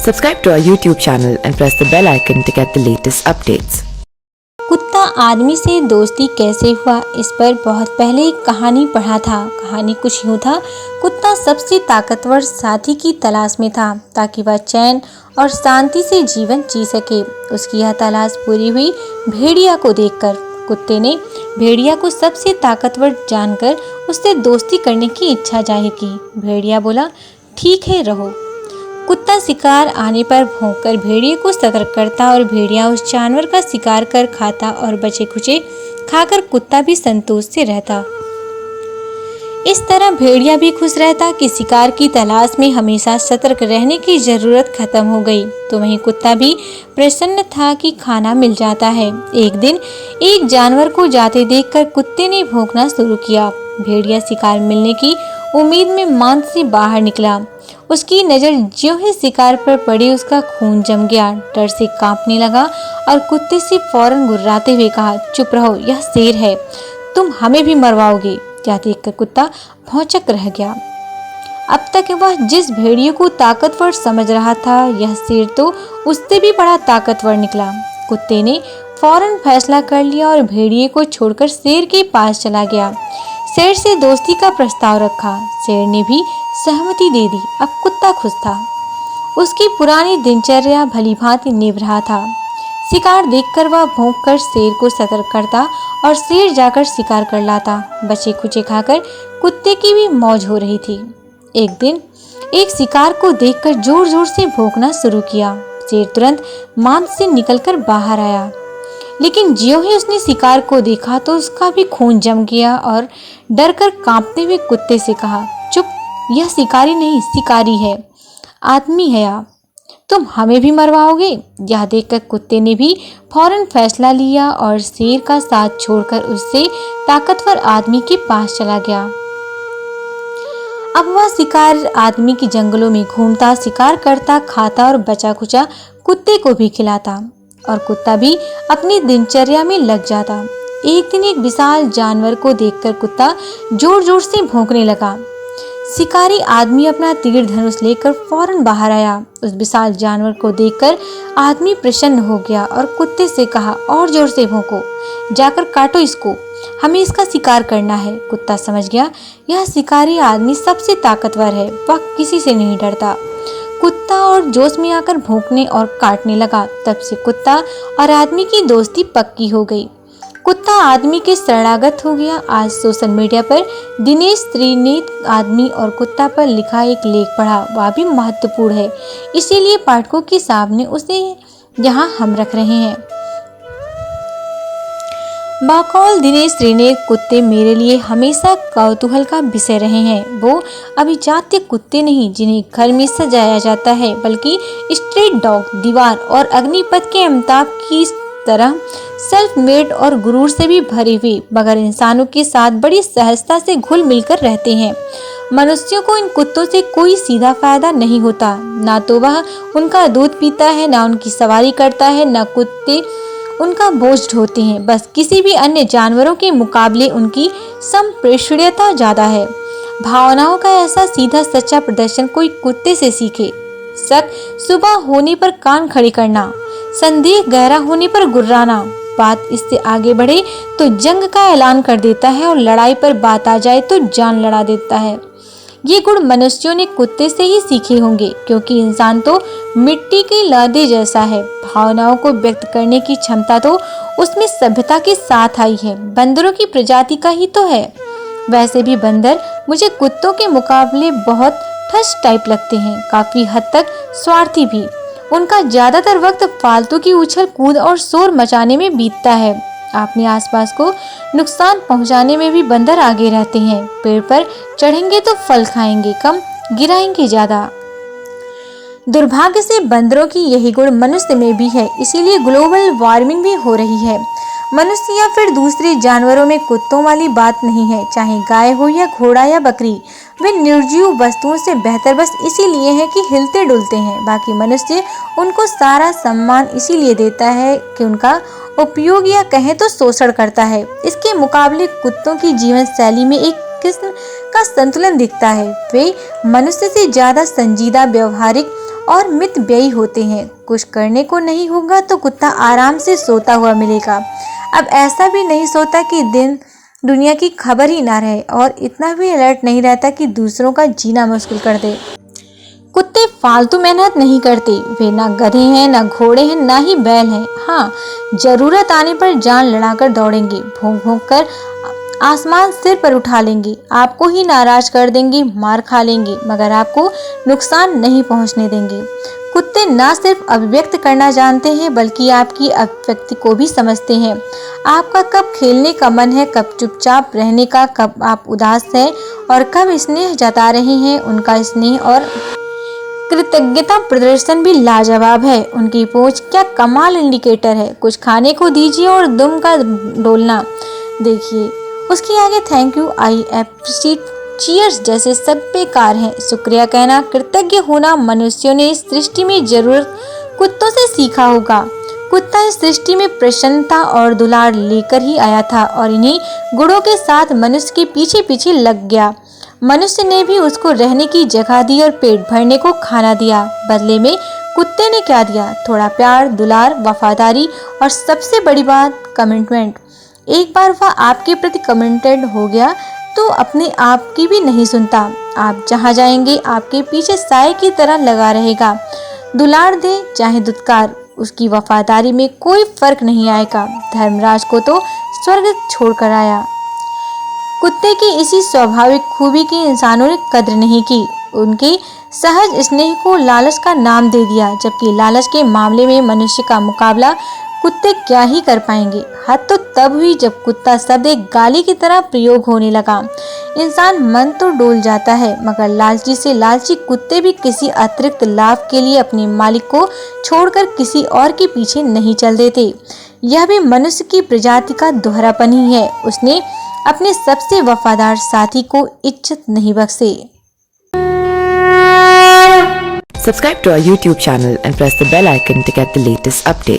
Subscribe to our YouTube channel and press the bell icon to get the latest updates. कुत्ता आदमी से दोस्ती कैसे हुआ, इस पर बहुत पहले एक कहानी पढ़ा था। कहानी कुछ यूँ था। कुत्ता सबसे ताकतवर साथी की तलाश में था ताकि वह चैन और शांति से जीवन जी सके। उसकी यह तलाश पूरी हुई भेड़िया को देखकर। कुत्ते ने भेड़िया को सबसे ताकतवर जानकर उससे दोस्ती करने की इच्छा जाहिर की। भेड़िया बोला, ठीक है, रहो। कुत्ता शिकार आने पर भौंककर भेड़िए को सतर्क करता और भेड़िया उस जानवर का शिकार कर खाता और बचे खुचे खाकर कुत्ता भी संतोष से रहता। इस तरह भेड़िया भी खुश रहता कि शिकार की तलाश में हमेशा सतर्क रहने की जरूरत खत्म हो गई। तो वहीं कुत्ता भी प्रसन्न था कि खाना मिल जाता है। एक दिन एक जानवर को जाते देखकर कुत्ते ने भौंकना शुरू किया। भेड़िया शिकार मिलने की उम्मीद में मान से बाहर निकला। उसकी नज़र ज्यों ही शिकार पर पड़ी उसका खून जम गया। डर से कांपने लगा और कुत्ते से फौरन गुर्राते हुए कहा, चुप रहो, यह शेर है, तुम हमें भी मरवाओगे। यह देखकर कुत्ता भौंचक रह गया। अब तक वह जिस भेड़िए को ताकतवर समझ रहा था, यह शेर तो उससे भी बड़ा ताकतवर निकला। कुत्ते ने फौरन फैसला कर लिया और भेड़िए को छोड़कर शेर के पास चला गया। शेर से दोस्ती का प्रस्ताव रखा। शेर ने भी सहमति दे दी। अब कुत्ता खुश था। उसकी पुरानी दिनचर्या भलीभांति निभ रहा था। शिकार देखकर वह भौंककर शेर को सतर्क करता और शेर जाकर शिकार कर लाता। बचे खुचे खाकर कुत्ते की भी मौज हो रही थी। एक दिन एक शिकार को देखकर जोर जोर से भौंकना शुरू किया। शेर तुरंत मान से निकलकर बाहर आया, लेकिन ज्यों ही उसने शिकार को देखा तो उसका भी खून जम गया और डर कर कांपते हुए कुत्ते से कहा, चुप, यह शिकारी नहीं, शिकारी है, आदमी है आप, तुम हमें भी मरवाओगे। यह देखकर कुत्ते ने भी फौरन फैसला लिया और शेर का साथ छोड़कर उससे ताकतवर आदमी के पास चला गया। अब वह शिकार आदमी के जंगलों में घूमता, शिकार करता, खाता और बचा खुचा कुत्ते को भी खिलाता और कुत्ता भी अपनी दिनचर्या में लग जाता। एक दिन एक विशाल जानवर को देखकर कुत्ता जोर जोर से भौंकने लगा। शिकारी आदमी अपना तीर धनुष लेकर फौरन बाहर आया। उस विशाल जानवर को देखकर आदमी प्रसन्न हो गया और कुत्ते से कहा, और जोर से भौंको, जाकर काटो इसको, हमें इसका शिकार करना है। कुत्ता समझ गया, यह शिकारी आदमी सबसे ताकतवर है, वह किसी से नहीं डरता। कुत्ता और जोश में आकर भौंकने और काटने लगा। तब से कुत्ता और आदमी की दोस्ती पक्की हो गई। कुत्ता आदमी के शरणागत हो गया। आज सोशल मीडिया पर दिनेश त्रिनेत्र आदमी और कुत्ता पर लिखा एक लेख पढ़ा, वह भी महत्वपूर्ण है, इसीलिए पाठकों के सामने उसे यहाँ हम रख रहे हैं। बकौल दिनेश त्रिनेत्र कुत्ते मेरे लिए हमेशा कौतूहल का विषय रहे हैं। वो अभिजात्य कुत्ते नहीं जिन्हें घर में सजाया जाता है, बल्कि स्ट्रीट डॉग, दीवार और अग्निपथ के अमिताभ की तरह सेल्फ मेड और गुरूर से भी भरे हुए, मगर इंसानों के साथ बड़ी सहजता से घुल मिलकर रहते हैं। मनुष्यों को इन कुत्तों से कोई सीधा फायदा नहीं होता। ना तो वह उनका दूध पीता है, ना उनकी सवारी करता है, ना कुत्ते उनका बोझ ढोते हैं। बस किसी भी अन्य जानवरों के मुकाबले उनकी संप्रेषणीयता ज्यादा है। भावनाओं का ऐसा सीधा सच्चा प्रदर्शन कोई कुत्ते से सीखे। शक सुबह होने पर कान खड़े करना, संदेह गहरा होने पर गुर्राना, बात इससे आगे बढ़े तो जंग का ऐलान कर देता है और लड़ाई पर बात आ जाए तो जान लड़ा देता है। ये गुण मनुष्यों ने कुत्ते से ही सीखे होंगे, क्योंकि इंसान तो मिट्टी के लौदे जैसा है। भावनाओं को व्यक्त करने की क्षमता तो उसमें सभ्यता के साथ आई है। बंदरों की प्रजाति का ही तो है। वैसे भी बंदर मुझे कुत्तों के मुकाबले बहुत ठस टाइप लगते हैं, काफी हद तक स्वार्थी भी। उनका ज्यादातर वक्त फालतू की उछल कूद और शोर मचाने में बीतता है। अपने आसपास को नुकसान पहुंचाने में भी बंदर आगे रहते हैं। पेड़ पर चढ़ेंगे तो फल खाएंगे कम, गिराएंगे ज्यादा। दुर्भाग्य से बंदरों की यही गुण मनुष्य में भी है, इसीलिए ग्लोबल वार्मिंग भी हो रही है। मनुष्य या फिर दूसरे जानवरों में कुत्तों वाली बात नहीं है, चाहे गाय हो या घोड़ा या बकरी। वे निर्जीव वस्तुओं से बेहतर बस इसीलिए हैं कि हिलते डुलते हैं। बाकी मनुष्य उनको सारा सम्मान इसीलिए देता है कि उनका उपयोग या कहें तो शोषण करता है। इसके मुकाबले कुत्तों की जीवन शैली में एक किस्म का संतुलन दिखता है। वे मनुष्य से ज्यादा संजीदा, व्यवहारिक और मितव्ययी होते हैं। कुछ करने को नहीं होगा तो कुत्ता आराम से सोता हुआ मिलेगा। अब ऐसा भी नहीं सोता कि दुनिया की खबर ही ना रहे, और इतना भी अलर्ट नहीं रहता कि दूसरों का जीना मुश्किल कर दे। कुत्ते फालतू मेहनत नहीं करते। वे ना गधे हैं, ना घोड़े हैं, ना ही बैल हैं। हाँ, जरूरत आने पर जान लड़ाकर दौड़ेंगे, भौंक भौंक कर आसमान सिर पर उठा लेंगे, आपको ही नाराज कर देंगे, मार खा लेंगे, मगर आपको नुकसान नहीं पहुंचने देंगे। कुत्ते ना सिर्फ अभिव्यक्त करना जानते हैं, बल्कि आपकी अभिव्यक्ति को भी समझते हैं। आपका कब खेलने का मन है, कब चुपचाप रहने का, कब आप उदास हैं और कब स्नेह जता रहे हैं। उनका स्नेह और कृतज्ञता प्रदर्शन भी लाजवाब है। उनकी पूंछ क्या कमाल इंडिकेटर है। कुछ खाने को दीजिए और दुम का डोलना देखिए। उसके आगे thank you, I appreciate, cheers जैसे सब बेकार हैं। शुक्रिया कहना, कृतज्ञ होना मनुष्यों ने इस सृष्टि में जरूर कुत्तों से सीखा होगा। कुत्ता इस सृष्टि में प्रसन्नता और दुलार लेकर ही आया था और इन्हीं गुणों के साथ मनुष्य के पीछे पीछे लग गया। मनुष्य ने भी उसको रहने की जगह दी और पेट भरने को खाना दिया। बदले में कुत्ते ने क्या दिया? थोड़ा प्यार, दुलार, वफादारी और सबसे बड़ी बात, कमिटमेंट। एक बार वह आपके प्रति कमिटेड हो गया तो अपने आप की भी नहीं सुनता। आप जहाँ जाएंगे आपके पीछे साए की तरह लगा रहेगा। दुलार दे चाहे दुत्कार, उसकी वफादारी में कोई फर्क नहीं आएगा। धर्मराज को तो स्वर्ग छोड़कर आया। कुत्ते की इसी स्वाभाविक खूबी की इंसानों ने कद्र नहीं की। उनके सहज स्नेह को लालच का नाम दे दिया, जबकि लालच के मामले में मनुष्य का मुकाबला कुत्ते क्या ही कर पाएंगे। हद तो तब हुई जब कुत्ता शब्द एक गाली की तरह प्रयोग होने लगा। इंसान मन तो डोल जाता है, मगर लालची से लालची कुत्ते भी किसी अतिरिक्त लाभ के लिए अपने मालिक को छोड़कर किसी और के पीछे नहीं चल देते। यह भी मनुष्य की प्रजाति का दोहरापन ही है। उसने अपने सबसे वफादार साथी को इज्जत नहीं बख्शे। Subscribe to our YouTube channel and press the bell icon to get the latest updates.